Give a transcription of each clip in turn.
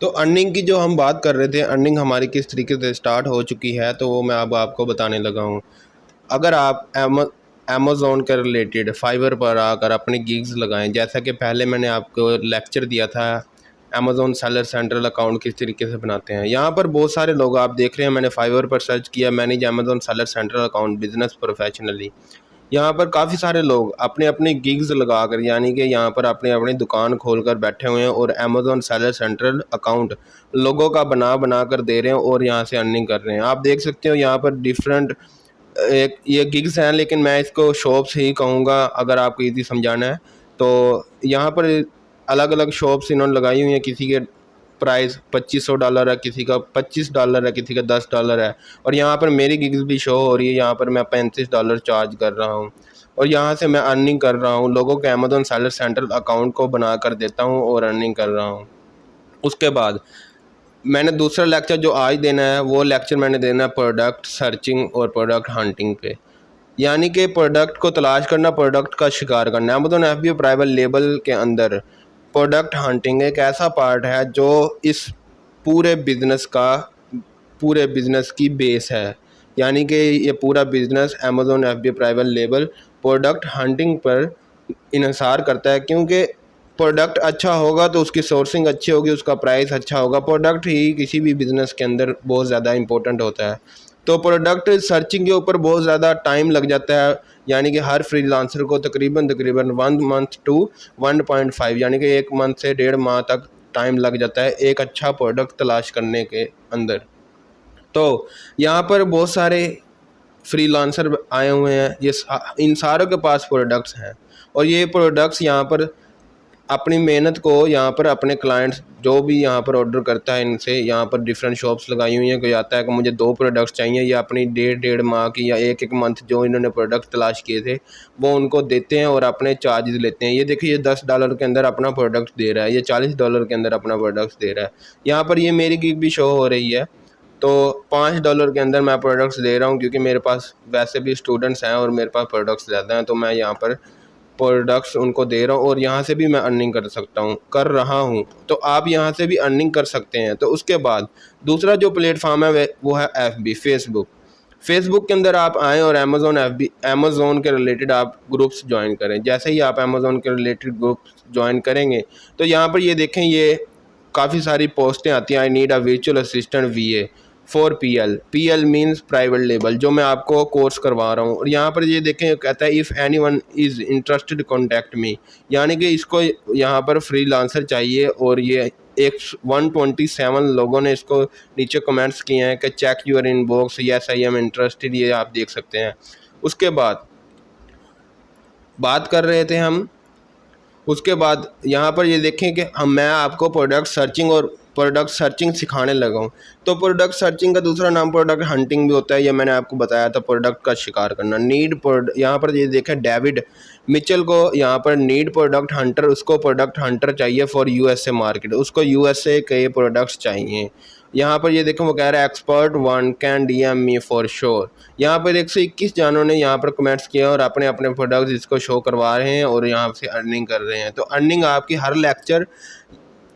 तो अर्निंग की जो हम बात कर रहे थे, अर्निंग हमारी किस तरीके से स्टार्ट हो चुकी है, तो वो मैं अब आपको बताने लगा हूँ। अगर आप अमेज़न के रिलेटेड फाइवर पर आकर अपनी गिग्स लगाएं, जैसा कि पहले मैंने आपको लेक्चर दिया था अमेज़न सेलर सेंट्रल अकाउंट किस तरीके से बनाते हैं। यहाँ पर बहुत सारे लोग आप देख रहे हैं, मैंने फाइवर पर सर्च किया, manage Amazon seller central account business professionally. यहाँ पर काफ़ी सारे लोग अपने अपने गिग्स लगाकर, यानी कि यहाँ पर अपनी अपनी दुकान खोलकर बैठे हुए हैं और अमेज़न सेलर सेंट्रल अकाउंट लोगों का बना बना कर दे रहे हैं और यहाँ से अर्निंग कर रहे हैं। आप देख सकते हो यहाँ पर डिफरेंट एक ये गिग्स हैं, लेकिन मैं इसको शॉप्स ही कहूँगा अगर आपको ईजी समझाना है। तो यहाँ पर अलग अलग शॉप्स इन्होंने लगाई हुई हैं। किसी के प्राइस $2500 है, किसी का $25 है, किसी का $10 है। और यहाँ पर मेरी गिग्स भी शो हो रही है। यहाँ पर मैं $35 चार्ज कर रहा हूँ और यहाँ से मैं अर्निंग कर रहा हूँ, लोगों के अमेज़न सेलर सेंट्रल अकाउंट को बना कर देता हूँ और अर्निंग कर रहा हूँ। उसके बाद मैंने दूसरा लेक्चर जो आज देना है, वो लेक्चर मैंने देना है प्रोडक्ट सर्चिंग और प्रोडक्ट हंटिंग पे, यानी कि प्रोडक्ट को तलाश करना, प्रोडक्ट का शिकार करना। अमेज़न FBA प्राइवेट लेबल के अंदर प्रोडक्ट हंटिंग एक ऐसा पार्ट है जो इस पूरे बिज़नेस की बेस है, यानी कि ये पूरा business Amazon FBA private label product hunting पर इन्हिसार करता है। क्योंकि प्रोडक्ट अच्छा होगा तो उसकी सोर्सिंग अच्छी होगी, उसका प्राइस अच्छा होगा। प्रोडक्ट ही किसी भी बिज़नेस के अंदर बहुत ज़्यादा इंपॉर्टेंट होता है। तो प्रोडक्ट सर्चिंग के ऊपर बहुत ज़्यादा टाइम लग जाता है, यानी कि हर फ्रीलांसर को तकरीबन 1 मंथ टू 1.5 यानी कि 1 मंथ से 1.5 माह तक टाइम लग जाता है एक अच्छा प्रोडक्ट तलाश करने के अंदर। तो यहाँ पर बहुत सारे फ्रीलांसर आए हुए हैं, इन सारों के पास प्रोडक्ट्स हैं और ये प्रोडक्ट्स यहाँ पर अपनी मेहनत को यहाँ पर अपने क्लाइंट्स जो भी यहाँ पर ऑर्डर करता है इनसे, यहाँ पर डिफरेंट शॉप्स लगाई हुई हैं। कोई आता है कि मुझे 2 प्रोडक्ट्स चाहिए, या अपनी 1.5 माह की या एक मंथ जो इन्होंने प्रोडक्ट तलाश किए थे वो उनको देते हैं और अपने चार्जेस लेते हैं। ये देखिए, ये $10 के अंदर अपना प्रोडक्ट दे रहा है, ये $40 के अंदर अपना प्रोडक्ट दे रहा है। यहाँ पर ये मेरी गिग भी शो हो रही है, तो $5 के अंदर मैं प्रोडक्ट्स दे रहा हूँ, क्योंकि मेरे पास वैसे भी स्टूडेंट्स हैं और मेरे पास प्रोडक्ट्स ज़्यादा हैं, तो मैं यहाँ पर प्रोडक्ट्स उनको दे रहा हूँ और यहाँ से भी मैं अर्निंग कर रहा हूँ। तो आप यहाँ से भी अर्निंग कर सकते हैं। तो उसके बाद दूसरा जो प्लेटफॉर्म है वो है FB फेसबुक के अंदर आप आएँ और अमेज़न के रिलेटेड आप ग्रुप्स ज्वाइन करें। जैसे ही आप अमेज़न के रिलेटेड ग्रुप्स ज्वाइन करेंगे तो यहाँ पर ये देखें, ये काफ़ी सारी पोस्टें आती हैं। I need a virtual assistant VA for PL means private label, जो मैं आपको कोर्स करवा रहा हूँ। और यहाँ पर ये देखें, कहता है if anyone is interested contact me, यानी कि इसको यहाँ पर फ्रीलांसर चाहिए। और ये 127 लोगों ने इसको नीचे कमेंट्स किए हैं कि check your inbox, yes I am interested, ये आप देख सकते हैं। उसके बाद बात कर रहे थे हम, उसके बाद यहाँ पर ये देखें कि मैं आपको प्रोडक्ट सर्चिंग सिखाने लगा हूँ। तो प्रोडक्ट सर्चिंग का दूसरा नाम प्रोडक्ट हंटिंग भी होता है, ये मैंने आपको बताया था, प्रोडक्ट का शिकार करना। यहाँ पर ये देखें, डेविड मिचेल को यहाँ पर नीड प्रोडक्ट हंटर, उसको प्रोडक्ट हंटर चाहिए फॉर USA मार्केट, उसको USA के प्रोडक्ट्स चाहिए। यहाँ पर ये देखें, वो कह रहा है expert 1 can DM me for sure. यहाँ पर 121 जानों ने यहाँ पर कमेंट्स किए और अपने अपने प्रोडक्ट्स इसको शो करवा रहे हैं और यहाँ से अर्निंग कर रहे हैं। तो अर्निंग आपकी हर lecture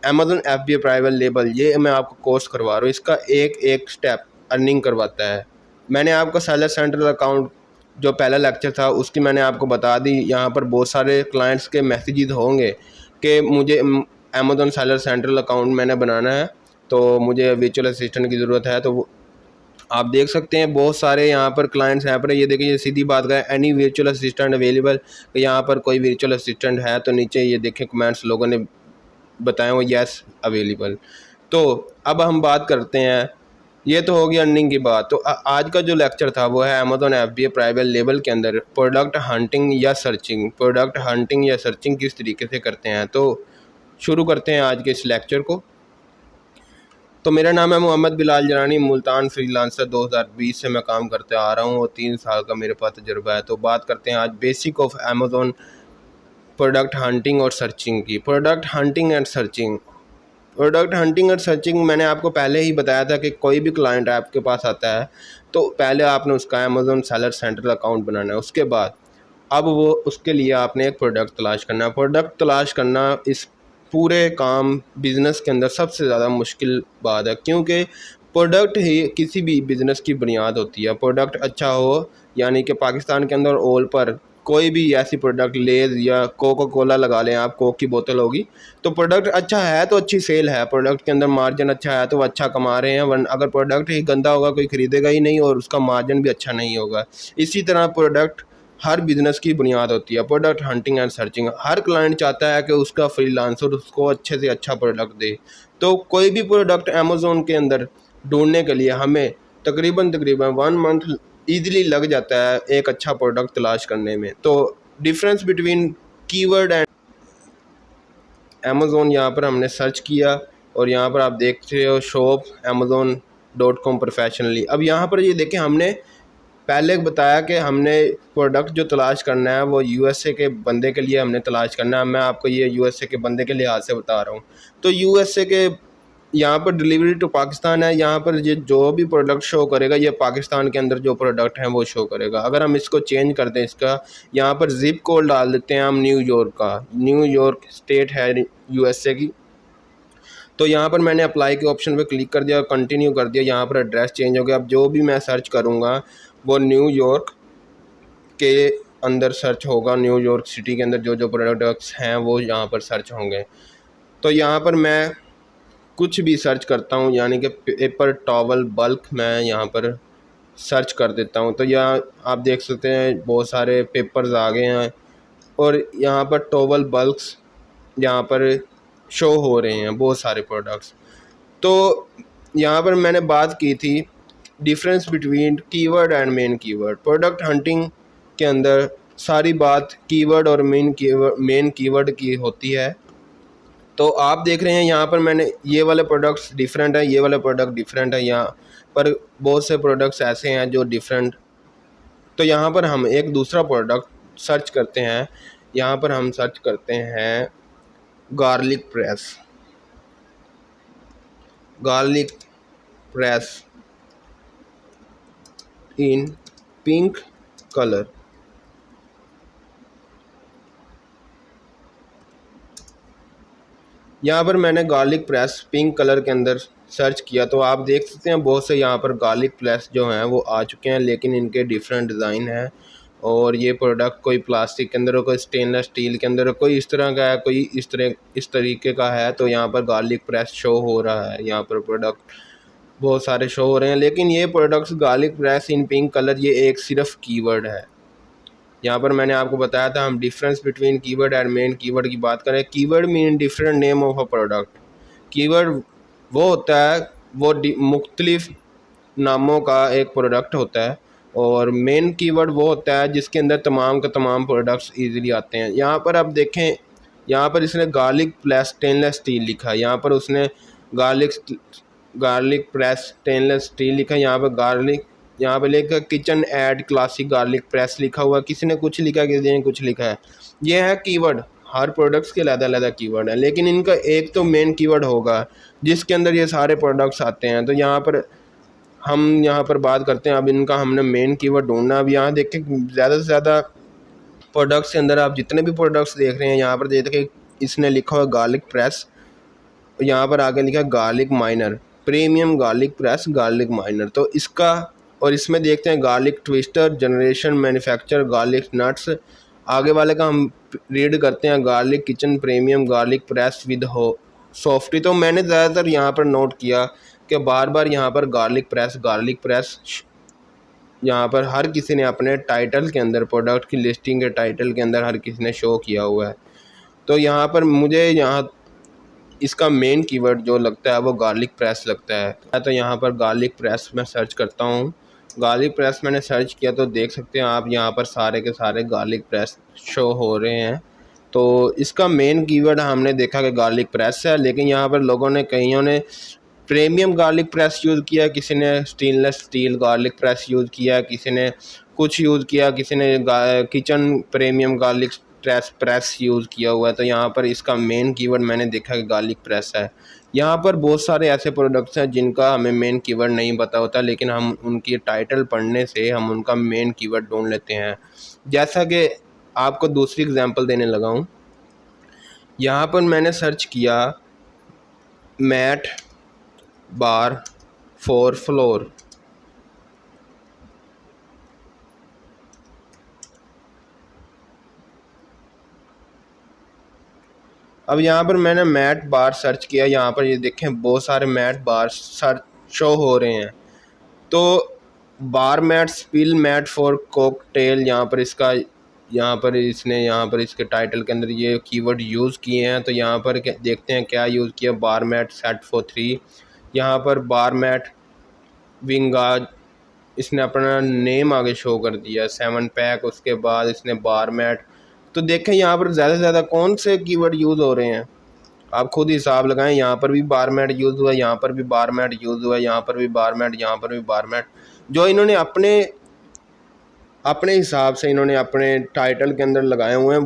Amazon FBA private label, ये मैं आपको कोर्स करवा रहा हूँ, इसका एक एक स्टेप अर्निंग करवाता है। मैंने आपको सेलर सेंट्रल अकाउंट जो पहला लेक्चर था उसकी मैंने आपको बता दी। यहाँ पर बहुत सारे क्लाइंट्स के मैसेजेस होंगे कि मुझे अमेज़न सेलर सेंट्रल अकाउंट मैंने बनाना है, तो मुझे वर्चुअल असिस्टेंट की ज़रूरत है। तो आप देख सकते हैं बहुत सारे यहाँ पर क्लाइंट्स यहाँ पर, ये देखिए, ये सीधी बात करें, एनी वर्चुअल असिस्टेंट अवेलेबल, यहाँ पर कोई वर्चुअल असिस्टेंट है तो नीचे ये देखें कमेंट्स लोगों ने बताएं वो यस अवेलेबल। तो अब हम बात करते हैं, ये तो हो गई अर्निंग की बात। तो आज का जो लेक्चर था वो है अमेज़न FBA प्राइवेट लेबल के अंदर प्रोडक्ट हंटिंग या सर्चिंग किस तरीके से करते हैं। तो शुरू करते हैं आज के इस लेक्चर को। तो मेरा नाम है मोहम्मद बिलाल जरानी, मुल्तान फ्रीलांसर 2020 से मैं काम करते आ रहा हूँ और 3 साल का मेरे पास तजुर्बा है। तो बात करते हैं आज basic of Amazon product hunting और सर्चिंग की। प्रोडक्ट हंटिंग एंड सर्चिंग मैंने आपको पहले ही बताया था कि कोई भी क्लाइंट आपके पास आता है तो पहले आपने उसका अमेज़न सेलर सेंट्रल अकाउंट बनाना है। उसके बाद अब वो उसके लिए आपने एक प्रोडक्ट तलाश करना है। प्रोडक्ट तलाश करना इस पूरे काम बिज़नेस के अंदर सबसे ज़्यादा मुश्किल बात है, क्योंकि प्रोडक्ट ही किसी भी बिज़नेस की बुनियाद होती है। प्रोडक्ट अच्छा हो, यानी कि पाकिस्तान के अंदर ऑल पर कोई भी ऐसी प्रोडक्ट, लेज़ या कोका कोला लगा लें आप, कोक की बोतल होगी, तो प्रोडक्ट अच्छा है तो अच्छी सेल है, प्रोडक्ट के अंदर मार्जिन अच्छा है तो वो अच्छा कमा रहे हैं। वरना अगर प्रोडक्ट ही गंदा होगा कोई ख़रीदेगा ही नहीं और उसका मार्जिन भी अच्छा नहीं होगा। इसी तरह प्रोडक्ट हर बिज़नेस की बुनियाद होती है। Product hunting and searching, her client चाहता है कि उसका फ्रीलांसर उसको अच्छे से अच्छा प्रोडक्ट दे। तो कोई भी प्रोडक्ट अमेज़ोन के अंदर ढूंढने के लिए हमें तकरीबन 1 मंथ ईज़िली लग जाता है एक अच्छा प्रोडक्ट तलाश करने में। तो difference between keyword and Amazon, यहाँ पर हमने सर्च किया और यहाँ पर आप देख रहे हो शॉप amazon.com प्रोफेशनली। अब यहाँ पर ये देखें, हमने पहले बताया कि हमने प्रोडक्ट जो तलाश करना है वो यूएसए के बंदे के लिए हमने तलाश करना है। मैं आपको ये यूएसए के बंदे के लिहाज से बता रहा हूँ। तो यूएसए के यहाँ पर डिलीवरी टू पाकिस्तान है, यहाँ पर ये जो भी प्रोडक्ट शो करेगा ये पाकिस्तान के अंदर जो प्रोडक्ट हैं वो शो करेगा। अगर हम इसको चेंज कर दें, इसका यहाँ पर ज़िप कोड डाल देते हैं हम न्यूयॉर्क का, न्यूयॉर्क स्टेट है यूएसए की। तो यहाँ पर मैंने अप्लाई के ऑप्शन पे क्लिक कर दिया और कंटिन्यू कर दिया। यहाँ पर एड्रेस चेंज हो गया। अब जो भी मैं सर्च करूँगा वो न्यूयॉर्क के अंदर सर्च होगा, न्यूयॉर्क सिटी के अंदर जो जो प्रोडक्ट्स हैं वो यहाँ पर सर्च होंगे। तो यहाँ पर मैं कुछ भी सर्च करता हूँ, यानी कि पेपर टॉवल बल्क मैं यहाँ पर सर्च कर देता हूँ। तो यहाँ आप देख सकते हैं बहुत सारे पेपर्स आ गए हैं और यहाँ पर टॉवल बल्क्स यहाँ पर शो हो रहे हैं, बहुत सारे प्रोडक्ट्स। तो यहाँ पर मैंने बात की थी difference between keyword and main keyword. Product hunting के अंदर सारी बात कीवर्ड और मेन कीवर्ड की होती है। तो आप देख रहे हैं यहाँ पर मैंने ये वाले प्रोडक्ट्स डिफरेंट है, ये वाले प्रोडक्ट डिफरेंट है, यहाँ पर बहुत से प्रोडक्ट्स ऐसे हैं जो डिफरेंट। तो यहाँ पर हम एक दूसरा प्रोडक्ट सर्च करते हैं। यहाँ पर हम सर्च करते हैं garlic press, garlic press in pink colour. यहाँ पर मैंने गार्लिक प्रेस पिंक कलर के अंदर सर्च किया तो आप देख सकते हैं बहुत से यहाँ पर गार्लिक प्रेस जो हैं वो आ चुके हैं, लेकिन इनके डिफरेंट डिज़ाइन हैं। और ये प्रोडक्ट कोई प्लास्टिक के अंदर हो, कोई स्टेनलेस स्टील के अंदर हो, कोई इस तरह का है, कोई इस तरीके का है। तो यहाँ पर गार्लिक प्रेस शो हो रहा है, यहाँ पर प्रोडक्ट बहुत सारे शो हो रहे हैं, लेकिन ये products garlic press in pink colour ये एक सिर्फ कीवर्ड है। यहाँ पर मैंने आपको बताया था हम difference between keyword and main keyword की बात करें। Keyword mean different name of a product. Keyword वो होता है, वो मुख्तलिफ नामों का एक प्रोडक्ट होता है। और मेन कीवर्ड वो होता है जिसके अंदर तमाम के तमाम प्रोडक्ट्स इजीली आते हैं। यहाँ पर आप देखें, यहाँ पर इसने गार्लिक प्रेस स्टेनलेस स्टील लिखा है, यहाँ पर उसने गार्लिक प्रेस स्टेनलेस स्टील लिखा है, यहाँ पर गार्लिक, यहाँ पे लिखा kitchen add classic garlic press लिखा हुआ, किसी ने कुछ लिखा, किसी ने कुछ लिखा है। ये है कीवर्ड, हर प्रोडक्ट्स के अलग-अलग कीवर्ड है, लेकिन इनका एक तो मेन कीवर्ड होगा जिसके अंदर ये सारे प्रोडक्ट्स आते हैं। तो यहाँ पर हम यहाँ पर बात करते हैं, अब इनका हमने मेन कीवर्ड ढूंढना। अब यहाँ देखें ज़्यादा से ज़्यादा प्रोडक्ट्स के अंदर आप जितने भी प्रोडक्ट्स देख रहे हैं यहाँ पर देखें इसने लिखा हुआ गार्लिक प्रेस, यहाँ पर आगे लिखा garlic minor, premium garlic press garlic minor. तो इसका और इसमें देखते हैं garlic twister generation manufacture garlic nuts. आगे वाले का हम रीड करते हैं garlic kitchen premium garlic press with हो सॉफ्टी। तो मैंने ज़्यादातर यहाँ पर नोट किया कि बार बार यहाँ पर गार्लिक प्रेस यहाँ पर हर किसी ने अपने टाइटल के अंदर, प्रोडक्ट की लिस्टिंग के टाइटल के अंदर हर किसी ने शो किया हुआ है। तो यहाँ पर मुझे यहाँ इसका मेन कीवर्ड जो लगता है वो गार्लिक प्रेस लगता है। तो यहाँ पर गार्लिक प्रेस मैं सर्च करता हूँ। गार्लिक प्रेस मैंने सर्च किया तो देख सकते हैं आप यहाँ पर सारे के सारे गार्लिक प्रेस शो हो रहे हैं। तो इसका मेन कीवर्ड हमने देखा कि गार्लिक प्रेस है, लेकिन यहाँ पर लोगों ने, कईयों ने प्रीमियम गार्लिक प्रेस यूज़ किया, किसी ने stainless steel garlic press use किया, किसी ने कुछ यूज़ किया, किसी ने kitchen premium garlic press use किया हुआ है। तो यहाँ पर इसका मेन कीवर्ड मैंने देखा कि गार्लिक प्रेस है। यहाँ पर बहुत सारे ऐसे प्रोडक्ट्स हैं जिनका हमें मेन कीवर्ड नहीं पता होता, लेकिन हम उनकी टाइटल पढ़ने से हम उनका मेन कीवर्ड ढूंढ लेते हैं। जैसा कि आपको दूसरी एग्जांपल देने लगा हूँ, यहाँ पर मैंने सर्च किया मैट बार फॉर फ्लोर। अब यहाँ पर मैंने मैट बार सर्च किया, यहाँ पर ये देखें बहुत सारे मैट बार सर्च शो हो रहे हैं। तो bar mat spill mat for cocktail, यहाँ पर इसके टाइटल के अंदर ये कीवर्ड यूज़ किए हैं। तो यहाँ पर देखते हैं क्या यूज़ किया। बार मैट सेट फॉर 3, यहाँ पर बार मैट विंगाज, इसने अपना नेम आगे शो कर दिया 7 पैक। उसके बाद इसने बार मैट। तो देखें यहाँ पर ज़्यादा से ज़्यादा कौन से कीवर्ड यूज़ हो रहे हैं, आप खुद हिसाब लगाएं। यहाँ पर भी बार मैट यूज़ हुआ, यहाँ पर भी बार मैट यूज़ हुआ, यहाँ पर भी बार मैट, यहाँ पर भी बार मैट। जो इन्होंने अपने हिसाब से इन्होंने अपने टाइटल के अंदर लगाए हुए हैं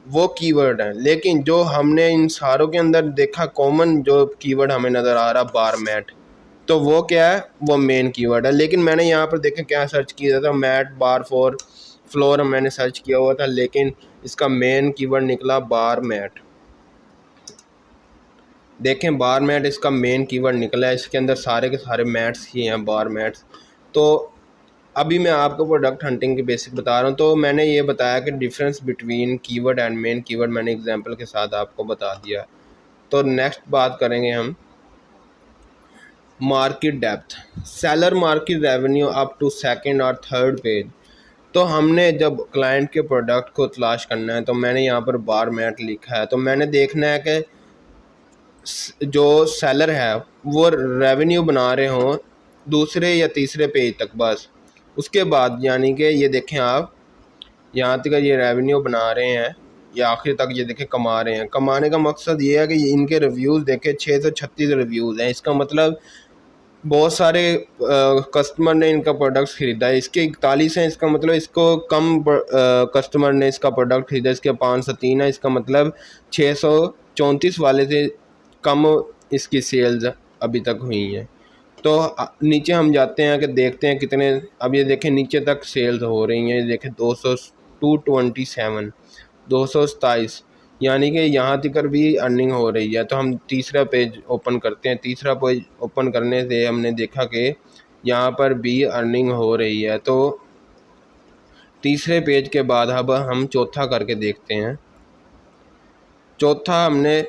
वो कीवर्ड हैं। लेकिन जो हमने इन सारों के अंदर देखा कॉमन जो कीवर्ड हमें नज़र आ रहा बार मैट, तो वो क्या है, वो मेन कीवर्ड है। लेकिन मैंने यहाँ पर देखें क्या सर्च किया था, मैट बार फॉर फ्लोर मैंने सर्च किया हुआ था, लेकिन इसका मेन कीवर्ड निकला बार मैट। देखें बार मैट इसका मेन कीवर्ड निकला है, इसके अंदर सारे के सारे मैट्स ही हैं, बार मैट्स। तो अभी मैं आपको प्रोडक्ट हंटिंग के बेसिक बता रहा हूँ। तो मैंने ये बताया कि difference between keyword and main keyword मैंने एग्जांपल के साथ आपको बता दिया। तो नेक्स्ट बात करेंगे हम market depth, seller market revenue up to second और थर्ड पेज। तो हमने जब क्लाइंट के प्रोडक्ट को तलाश करना है, तो मैंने यहाँ पर बार मैट लिखा है। तो मैंने देखना है कि जो सेलर है वो रेवेन्यू बना रहे हों दूसरे या तीसरे पेज तक बस। उसके बाद यानी कि ये देखें आप, यहाँ तक ये रेवेन्यू बना रहे हैं या आखिर तक ये देखें कमा रहे हैं। कमाने का मकसद ये है कि इनके रिव्यूज़ देखें 636 रिव्यूज़ हैं। इसका मतलब बहुत सारे कस्टमर ने इनका प्रोडक्ट ख़रीदा है। इसके 41 हैं, इसका मतलब इसको कम कस्टमर ने इसका प्रोडक्ट ख़रीदा। इसके 503 है, इसका मतलब 634 वाले से कम इसकी सेल्स अभी तक हुई हैं। तो नीचे हम जाते हैं कि देखते हैं कितने, अब ये देखें नीचे तक सेल्स हो रही हैं। ये देखें 227, 227, यानी कि यहाँ तक भी अर्निंग हो रही है। तो हम तीसरा पेज ओपन करते हैं। तीसरा पेज ओपन करने से हमने देखा कि यहाँ पर भी अर्निंग हो रही है। तो तीसरे पेज के बाद अब हम चौथा करके देखते हैं। चौथा हमने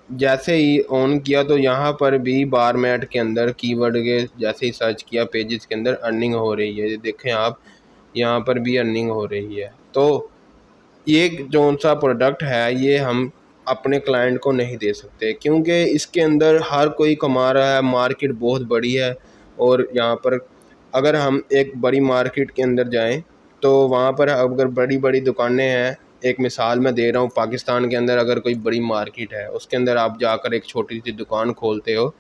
जैसे ही ऑन किया तो यहाँ पर भी बार मैट के अंदर कीवर्ड के जैसे ही सर्च किया पेजेस के अंदर अर्निंग हो रही है। ये देखें आप, यहाँ पर भी अर्निंग हो रही है। तो ये जो सा प्रोडक्ट है ये हम अपने क्लाइंट को नहीं दे सकते, क्योंकि इसके अंदर हर कोई कमा रहा है, मार्केट बहुत बड़ी है। और यहाँ पर अगर हम एक बड़ी मार्केट के अंदर जाएं तो वहाँ पर अगर बड़ी बड़ी दुकानें हैं, एक मिसाल मैं दे रहा हूँ, पाकिस्तान के अंदर अगर कोई बड़ी मार्केट है उसके अंदर आप जाकर एक छोटी सी दुकान खोलते हो,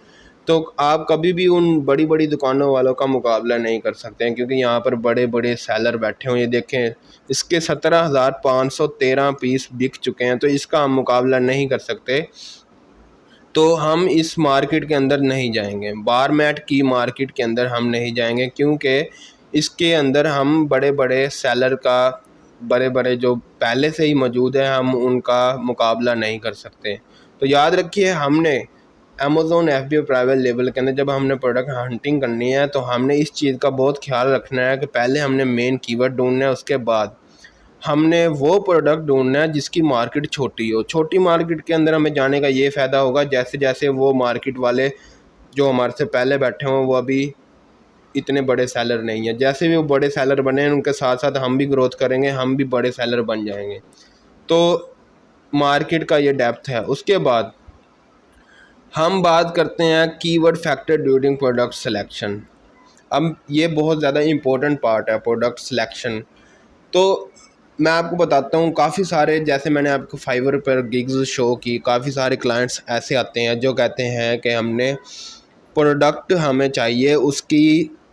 तो आप कभी भी उन बड़ी बड़ी दुकानों वालों का मुकाबला नहीं कर सकते हैं, क्योंकि यहाँ पर बड़े बड़े सेलर बैठे हुए। ये देखें इसके 17,513 पीस बिक चुके हैं, तो इसका हम मुकाबला नहीं कर सकते। तो हम इस मार्केट के अंदर नहीं जाएंगे, बार मैट की मार्केट के अंदर हम नहीं जाएंगे, क्योंकि इसके अंदर हम बड़े बड़े सेलर का, बड़े बड़े जो पहले से ही मौजूद है, हम उनका मुकाबला नहीं कर सकते। तो याद रखिए, हमने अमेज़ॉन FBA प्राइवेट लेवल के अंदर जब हमने प्रोडक्ट हंटिंग करनी है तो हमने इस चीज़ का बहुत ख्याल रखना है कि पहले हमने मेन कीवर्ड ढूंढना है, उसके बाद हमने वो प्रोडक्ट ढूंढना है जिसकी मार्केट छोटी हो। छोटी मार्केट के अंदर हमें जाने का ये फ़ायदा होगा, जैसे जैसे वो मार्केट वाले जो हमारे से पहले बैठे हों वो अभी इतने बड़े सेलर नहीं है, जैसे भी वो बड़े सेलर बने हैं उनके साथ साथ हम भी ग्रोथ करेंगे, हम भी बड़े सेलर बन जाएंगे। तो मार्केट का ये डेप्थ है। उसके बाद हम बात करते हैं keyword factor during product selection. अब ये बहुत ज़्यादा इम्पोर्टेंट पार्ट है प्रोडक्ट सिलेक्शन। तो मैं आपको बताता हूँ, काफ़ी सारे, जैसे मैंने आपको फाइवर पर गिग्स शो की, काफ़ी सारे क्लाइंट्स ऐसे आते हैं जो कहते हैं कि हमने प्रोडक्ट हमें चाहिए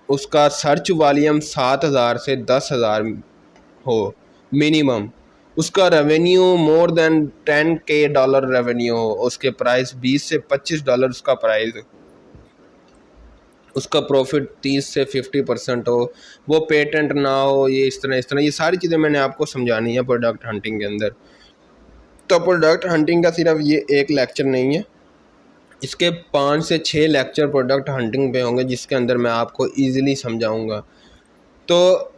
उसका सर्च वॉल्यूम 7,000 से 10,000 हो मिनिमम, उसका revenue more than $10K revenue हो, उसके प्राइस $20 से $25 उसका प्राइस, उसका प्रॉफिट 30 से 50% हो, वो पेटेंट ना हो, ये इस तरह ये सारी चीज़ें मैंने आपको समझानी है प्रोडक्ट हंटिंग के अंदर। तो प्रोडक्ट हंटिंग का सिर्फ ये एक लेक्चर नहीं है, इसके 5 से 6 लेक्चर प्रोडक्ट हंटिंग पे होंगे जिसके अंदर मैं आपको ईज़िली समझाऊंगा। तो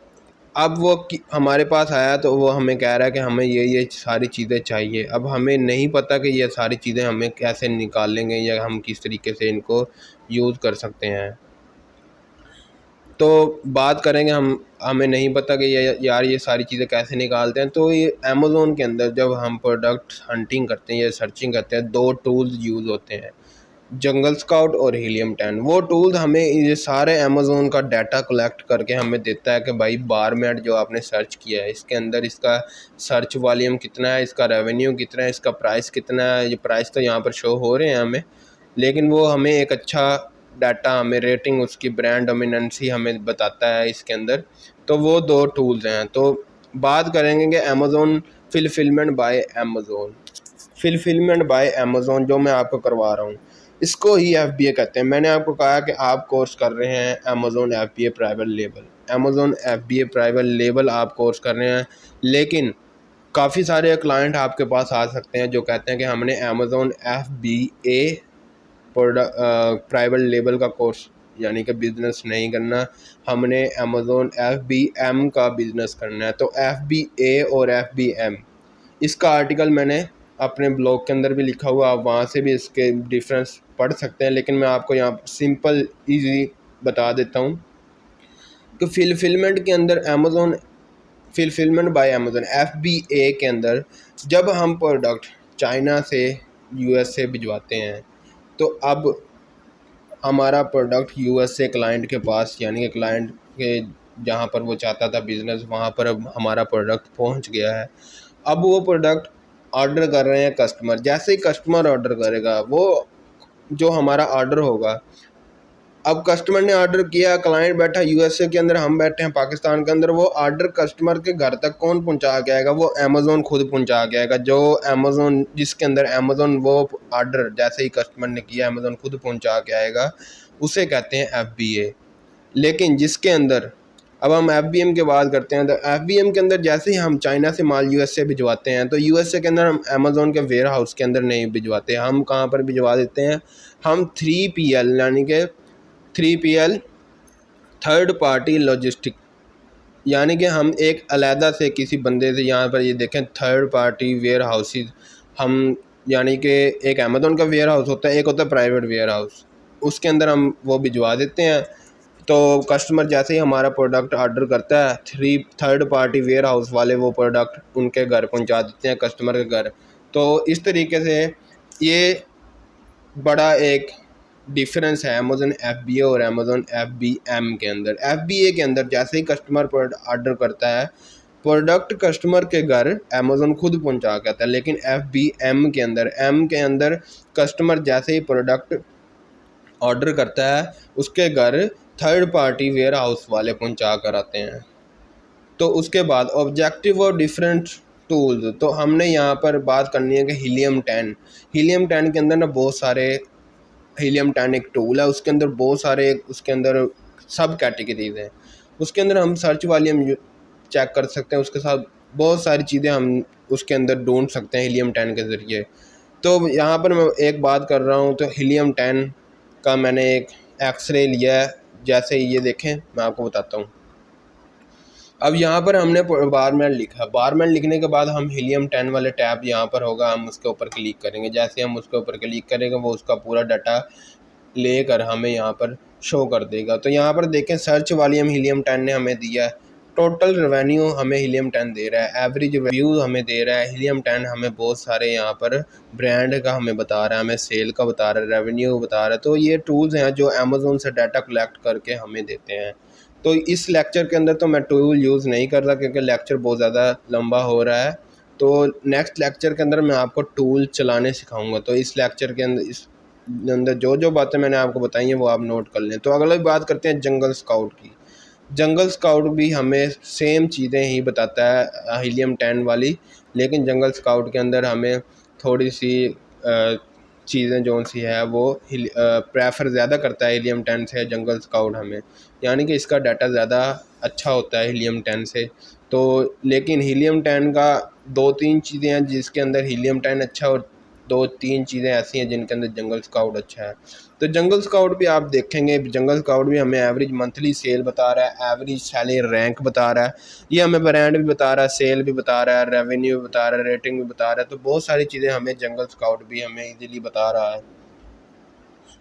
अब वो हमारे पास आया तो वो हमें कह रहा है कि हमें ये सारी चीज़ें चाहिए। अब हमें नहीं पता कि ये सारी चीज़ें हमें कैसे निकालेंगे या हम किस तरीके से इनको यूज़ कर सकते हैं। तो बात करेंगे हमें नहीं पता कि यार ये सारी चीज़ें कैसे निकालते हैं। तो ये अमेज़ोन के अंदर जब हम प्रोडक्ट हंटिंग करते हैं या सर्चिंग करते हैं, 2 टूल्स यूज़ होते हैं, जंगल स्काउट और हीलियम 10। वो टूल्स हमें ये सारे अमेज़ोन का डाटा कलेक्ट करके हमें देता है कि भाई बारमैट जो आपने सर्च किया है इसके अंदर इसका सर्च वॉल्यूम कितना है, इसका रेवेन्यू कितना है, इसका प्राइस कितना है। ये प्राइस तो यहाँ पर शो हो रहे हैं हमें, लेकिन वो हमें एक अच्छा डाटा, हमें रेटिंग, उसकी ब्रांड डोमिनेंसी हमें बताता है इसके अंदर। तो वो 2 टूल्स हैं। तो बात करेंगे कि Amazon fulfilment bye Amazon. Fulfilment bye Amazon जो मैं आपको करवा रहा हूँ इसको ही FBA कहते हैं। मैंने आपको कहा कि आप कोर्स कर रहे हैं Amazon FBA private label, Amazon FBA private label आप कोर्स कर रहे हैं, लेकिन काफ़ी सारे क्लाइंट आपके पास आ सकते हैं जो कहते हैं कि हमने अमेज़ोन FBA प्राइवेट लेबल का कोर्स यानी कि बिज़नेस नहीं करना, हमने अमेज़ोन FBM का बिज़नेस करना है। तो FBA और FBM इसका आर्टिकल मैंने अपने ब्लॉग के अंदर भी लिखा हुआ, आप वहाँ से भी इसके डिफरेंस पढ़ सकते हैं, लेकिन मैं आपको यहाँ सिंपल इजी बता देता हूँ कि फुलफिलमेंट के अंदर Amazon fulfilment bye Amazon FBA के अंदर जब हम प्रोडक्ट चाइना से US से भिजवाते हैं तो अब हमारा प्रोडक्ट USA क्लाइंट के पास यानी कि क्लाइंट के जहाँ पर वो चाहता था बिज़नेस वहाँ पर अब हमारा प्रोडक्ट पहुँच गया है। अब वो प्रोडक्ट ऑर्डर कर रहे हैं कस्टमर। जैसे ही कस्टमर ऑर्डर करेगा वो जो हमारा ऑर्डर होगा, अब कस्टमर ने ऑर्डर किया, क्लाइंट बैठा USA के अंदर, हम बैठे हैं पाकिस्तान के अंदर, वो ऑर्डर कस्टमर के घर तक कौन पहुंचा के आएगा? वो अमेज़ोन खुद पहुंचा के आएगा। जो अमेज़ोन जिसके अंदर अमेज़ोन वो ऑर्डर जैसे ही कस्टमर ने किया अमेज़ोन खुद पहुंचा के आएगा, उसे कहते हैं FBA। लेकिन जिसके अंदर अब हम FBM की बात करते हैं तो FBM के अंदर जैसे ही हम चाइना से माल USA भिजवाते हैं तो USA के अंदर हम अमेज़ोन के वेयर हाउस के अंदर नहीं भिजवाते। हम कहाँ पर भिजवा देते हैं? हम 3PL यानी कि 3PL थर्ड पार्टी लॉजिस्टिक, यानी कि हम एक अलहदा से किसी बंदे से, यहाँ पर ये देखें थर्ड पार्टी वेयर हाउसेस, हम यानी कि एक अमेज़ोन का वेयर हाउस होता है, एक होता है प्राइवेट वेयर हाउस, उसके अंदर हम वो भिजवा देते हैं। तो कस्टमर जैसे ही हमारा प्रोडक्ट ऑर्डर करता है, थर्ड पार्टी वेयर हाउस वाले वो प्रोडक्ट उनके घर पहुंचा देते हैं, कस्टमर के घर। तो इस तरीके से ये बड़ा एक डिफरेंस है अमेज़ोन FBA और अमेज़ोन FBM के अंदर। FBA के अंदर जैसे ही कस्टमर ऑर्डर करता है प्रोडक्ट कस्टमर के घर अमेज़ोन खुद पहुंचा के आता है, लेकिन FBM के अंदर के अंदर कस्टमर जैसे ही प्रोडक्ट ऑर्डर करता है उसके घर थर्ड पार्टी वेयर हाउस वाले पहुंचा कर आते हैं। तो उसके बाद ऑब्जेक्टिव और डिफरेंट टूल्स, तो हमने यहाँ पर बात करनी है कि हीलियम 10 के अंदर ना बहुत सारे, हीलियम 10 एक टूल है, उसके अंदर बहुत सारे उसके अंदर सब कैटेगरीज हैं। उसके अंदर हम सर्च वॉल्यूम चेक कर सकते हैं, उसके साथ बहुत सारी चीज़ें हम उसके अंदर ढूंढ सकते हैं हीलियम 10 के ज़रिए। तो यहाँ पर मैं एक बात कर रहा हूँ तो हीलियम 10 का मैंने एक एक्सरे लिया है, जैसे ये देखें मैं आपको बताता हूँ। अब यहाँ पर हमने बारमैन लिखा, बारमैन लिखने के बाद हम हीलियम 10 वाले टैब यहाँ पर होगा, हम उसके ऊपर क्लिक करेंगे। जैसे हम उसके ऊपर क्लिक करेंगे वो उसका पूरा डाटा लेकर हमें यहाँ पर शो कर देगा। तो यहाँ पर देखें सर्च वॉल्यूम हीलियम 10 ने हमें दिया है, टोटल रेवेन्यू हमें हीलियम 10 दे रहा है, एवरेज व्यू हमें दे रहा है। हीलियम 10 हमें बहुत सारे यहाँ पर ब्रांड का हमें बता रहा है, हमें सेल का बता रहा है, रेवेन्यू बता रहा है। तो ये टूल्स हैं जो अमेज़ोन से डाटा कलेक्ट करके हमें देते हैं। तो इस लेक्चर के अंदर तो मैं टूल यूज़ नहीं कर रहा क्योंकि लेक्चर बहुत ज़्यादा लंबा हो रहा है। तो नेक्स्ट लेक्चर के अंदर मैं आपको टूल चलाने सिखाऊंगा। तो इस लेक्चर के अंदर जो बातें मैंने आपको बताई हैं वो आप नोट कर लें। तो अगला बात करते हैं जंगल स्काउट की। जंगल स्काउट भी हमें सेम चीज़ें ही बताता है हीलियम 10 वाली, लेकिन जंगल स्काउट के अंदर हमें थोड़ी सी चीज़ें जो सी है वो प्रेफर ज़्यादा करता है हीलियम 10 से जंगल स्काउट हमें, यानी कि इसका डाटा ज़्यादा अच्छा होता है हीलियम 10 से। तो लेकिन हीलियम 10 का 2-3 चीज़ें हैं जिसके अंदर हीलियम 10 अच्छा और 2-3 चीज़ें ऐसी हैं जिनके अंदर जंगल स्काउट अच्छा है। तो जंगल स्काउट भी आप देखेंगे, जंगल स्काउट भी हमें एवरेज मंथली सेल बता रहा है, एवरेज सैलरी रैंक बता रहा है, ये हमें ब्रांड भी बता रहा है, सेल भी बता रहा है, रेवेन्यू भी बता रहा है, रेटिंग भी बता रहा है। तो बहुत सारी चीज़ें हमें जंगल स्काउट भी हमें ईजीली बता रहा है।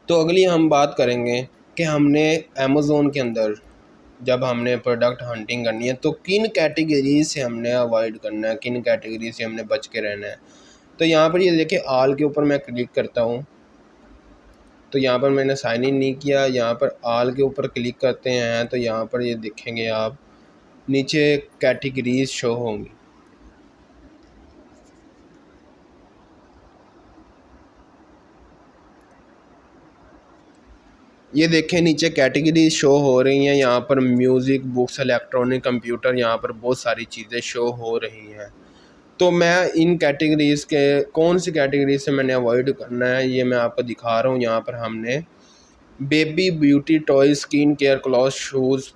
तो अगली हम बात करेंगे कि हमने अमेज़ोन के अंदर जब हमने प्रोडक्ट हंटिंग करनी है तो किन कैटेगरीज से हमने अवॉइड करना है, किन कैटेगरी से हमने बच के रहना है। तो यहाँ पर ये देखिए, ऑल के ऊपर मैं क्लिक करता हूँ, तो यहाँ पर मैंने साइन इन नहीं किया, यहाँ पर ऑल के ऊपर क्लिक करते हैं तो यहाँ पर ये देखेंगे आप नीचे कैटेगरीज शो होंगी। ये देखें नीचे कैटेगरी शो हो रही हैं, यहाँ पर म्यूज़िक, बुक्स, इलेक्ट्रॉनिक, कंप्यूटर, यहाँ पर बहुत सारी चीज़ें शो हो रही हैं। तो मैं इन कैटेगरीज़ के कौन सी कैटेगरी से मैंने अवॉइड करना है ये मैं आपको दिखा रहा हूँ। यहाँ पर हमने baby, beauty, toy, skin care, cloth, shoes,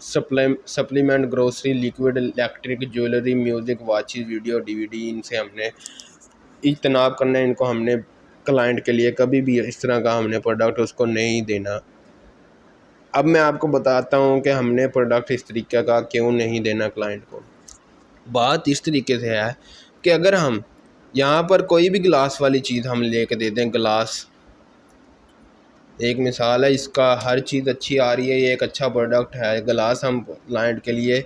supplement, grocery, liquid, electric, jewellery, music, watches, video, DVD, इनसे हमने इज्तनाब करना है। इनको हमने क्लाइंट के लिए कभी भी इस तरह का हमने प्रोडक्ट उसको नहीं देना। अब मैं आपको बताता हूँ कि हमने प्रोडक्ट इस तरीके का क्यों नहीं देना क्लाइंट को। बात इस तरीके से है कि अगर हम यहाँ पर कोई भी गिलास वाली चीज़ हम ले के दे दें, गिलास एक मिसाल है, इसका हर चीज़ अच्छी आ रही है, ये एक अच्छा प्रोडक्ट है, गिलास हम क्लाइंट के लिए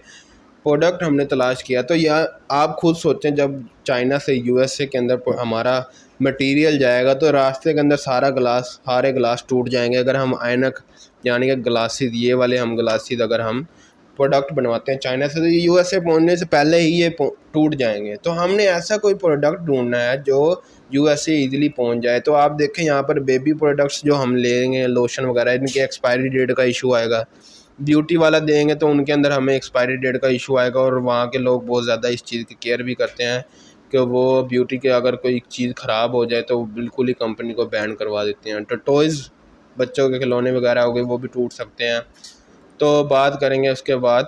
प्रोडक्ट हमने तलाश किया। तो यह आप खुद सोचें, जब चाइना से यूएसए के अंदर हमारा मटेरियल जाएगा तो रास्ते के अंदर सारे गिलास टूट जाएंगे। अगर हम ऐनक यानी कि ग्लासेस, ये वाले हम ग्लासेस अगर हम प्रोडक्ट बनवाते हैं चाइना से तो यूएसए पहुंचने से पहले ही ये टूट जाएंगे। तो हमने ऐसा कोई प्रोडक्ट ढूंढना है जो यूएसए ईज़िली पहुंच जाए। तो आप देखें यहाँ पर बेबी प्रोडक्ट्स जो हम लेंगे, लोशन वगैरह, इनके एक्सपायरी डेट का इशू आएगा। ब्यूटी वाला देंगे तो उनके अंदर हमें एक्सपायरी डेट का इशू आएगा, और वहाँ के लोग बहुत ज़्यादा इस चीज़ की केयर भी करते हैं कि वो ब्यूटी के अगर कोई चीज़ ख़राब हो जाए तो बिल्कुल ही कंपनी को बैन करवा देते हैं। तो टॉयज़, बच्चों के खिलौने वगैरह हो गए, वो भी टूट सकते हैं। तो बात करेंगे उसके बाद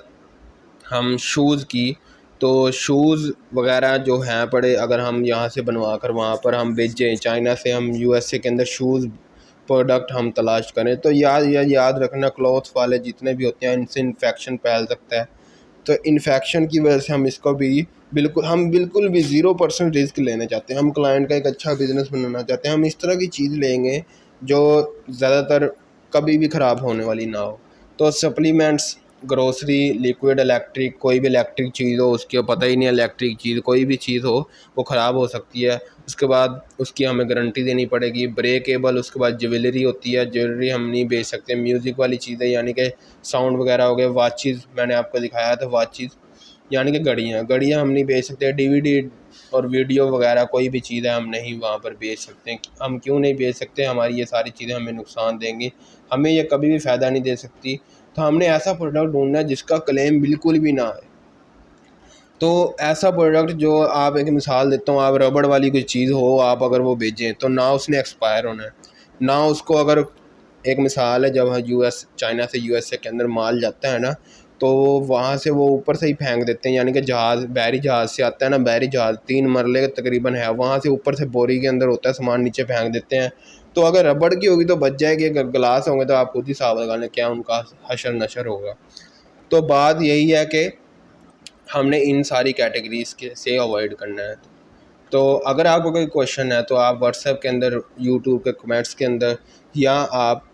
हम शूज़ की। तो शूज़ वगैरह जो हैं पड़े, अगर हम यहाँ से बनवा कर वहाँ पर हम भेजें, चाइना से हम यूएसए के अंदर शूज़ प्रोडक्ट हम तलाश करें, तो याद रखना, क्लॉथ वाले जितने भी होते हैं इनसे इन्फेक्शन फैल सकता है। तो इन्फेक्शन की वजह से हम बिल्कुल भी 0% रिस्क लेना चाहते हैं। हम क्लाइंट का एक अच्छा बिज़नेस बनाना चाहते हैं। हम इस तरह की चीज़ लेंगे जो ज़्यादातर कभी भी ख़राब होने वाली ना हो। तो सप्लीमेंट्स, ग्रोसरी, लिक्विड, इलेक्ट्रिक, कोई भी इलेक्ट्रिक चीज़ हो, उसकी पता ही नहीं है, इलेक्ट्रिक चीज़ कोई भी चीज़ हो वो ख़राब हो सकती है। उसके बाद उसकी हमें गारंटी देनी पड़ेगी। ब्रेकेबल, उसके बाद ज्वेलरी होती है, ज्वेलरी हम नहीं बेच सकते। म्यूज़िक वाली चीज़ें यानी कि साउंड वगैरह हो गए। वॉचेस मैंने आपको दिखाया था, वॉचेस यानी कि घड़ियाँ हम नहीं बेच सकते। डीवीडी और वीडियो वगैरह कोई भी चीज़ है हम नहीं वहाँ पर बेच सकते। हम क्यों नहीं बेच सकते? हमारी ये सारी चीज़ें हमें नुकसान देंगी, हमें ये कभी भी फ़ायदा नहीं दे सकती। तो हमने ऐसा प्रोडक्ट ढूंढना है जिसका क्लेम बिल्कुल भी ना आए। तो ऐसा प्रोडक्ट जो, आप एक मिसाल देता हूँ, आप रबड़ वाली कोई चीज़ हो, आप अगर वो बेचें तो ना उसने एक्सपायर होना है, ना उसको, अगर एक मिसाल है जब चाइना से यूएसए के अंदर माल जाता है ना, तो वहाँ से वो ऊपर से ही फेंक देते हैं, यानी कि जहाज़, बहरी जहाज़ से आता है ना, बहरी जहाज़ 3 मरले तकरीबन है, वहाँ से ऊपर से बोरी के अंदर होता है सामान, नीचे फेंक देते हैं। तो अगर रबड़ की होगी तो बच जाएगी, अगर गिलास होंगे तो आप खुद ही हिसाब लगा लें क्या उनका हशर नशर होगा। तो बात यही है कि हमने इन सारी कैटेगरीज़ के से अवॉइड करना है। तो अगर आपको कोई क्वेश्चन है तो आप व्हाट्सएप के अंदर, यूट्यूब के कमेंट्स के अंदर, या आप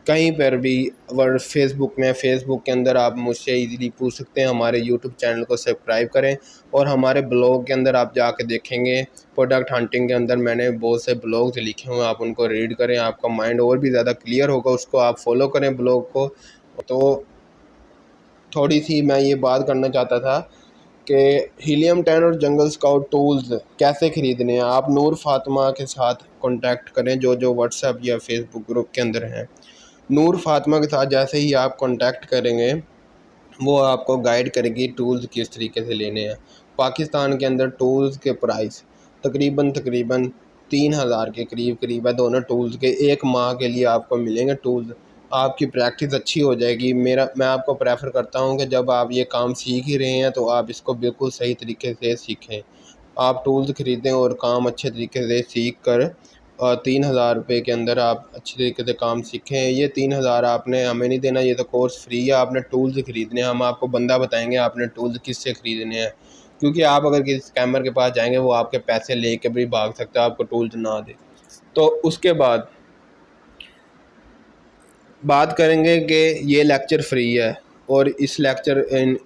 कहीं पर भी, अगर फेसबुक के अंदर आप मुझसे इजीली पूछ सकते हैं। हमारे यूट्यूब चैनल को सब्सक्राइब करें, और हमारे ब्लॉग के अंदर आप जाके देखेंगे, प्रोडक्ट हंटिंग के अंदर मैंने बहुत से ब्लॉग्स लिखे हुए हैं, आप उनको रीड करें, आपका माइंड और भी ज़्यादा क्लियर होगा। उसको आप फॉलो करें ब्लॉग को। तो थोड़ी सी मैं ये बात करना चाहता था कि हीलियम 10 और जंगल स्काउट टूल्स कैसे ख़रीदने हैं। आप नूर फातिमा के साथ कांटेक्ट करें, जो व्हाट्सएप या फेसबुक ग्रुप के अंदर हैं। नूर फातिमा के साथ जैसे ही आप कांटेक्ट करेंगे, वो आपको गाइड करेगी टूल्स किस तरीके से लेने हैं। पाकिस्तान के अंदर टूल्स के प्राइस तकरीबन 3000 के करीब करीब है दोनों टूल्स के। 1 माह के लिए आपको मिलेंगे टूल्स, आपकी प्रैक्टिस अच्छी हो जाएगी। मैं आपको प्रेफर करता हूँ कि जब आप ये काम सीख ही रहे हैं तो आप इसको बिल्कुल सही तरीके से सीखें। आप टूल्स ख़रीदें और काम अच्छे तरीके से सीख कर 3000 रुपये के अंदर आप अच्छी तरीके से काम सीखें। ये 3000 आपने हमें नहीं देना, ये तो कोर्स फ्री है, आपने टूल्स ख़रीदने हैं। हम आपको बंदा बताएंगे आपने टूल्स किससे ख़रीदने हैं, क्योंकि आप अगर किसी स्कैमर के पास जाएंगे वो आपके पैसे लेके भी भाग सकता है, आपको टूल्स ना दे। तो उसके बाद बात करेंगे कि ये लेक्चर फ्री है और इस लेक्चर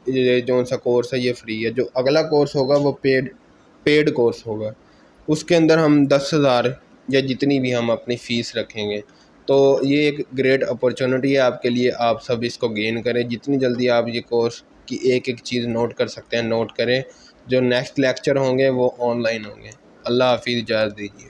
ये जो सा कोर्स है ये फ्री है। जो अगला कोर्स होगा वो पेड कोर्स होगा, उसके अंदर हम 10,000 या जितनी भी हम अपनी फ़ीस रखेंगे। तो ये एक ग्रेट अपॉर्चुनिटी है आपके लिए, आप सब इसको गेन करें। जितनी जल्दी आप ये कोर्स की एक एक चीज़ नोट कर सकते हैं नोट करें। जो नेक्स्ट लेक्चर होंगे वो ऑनलाइन होंगे। अल्लाह हाफिज़, इजाज़त दीजिए।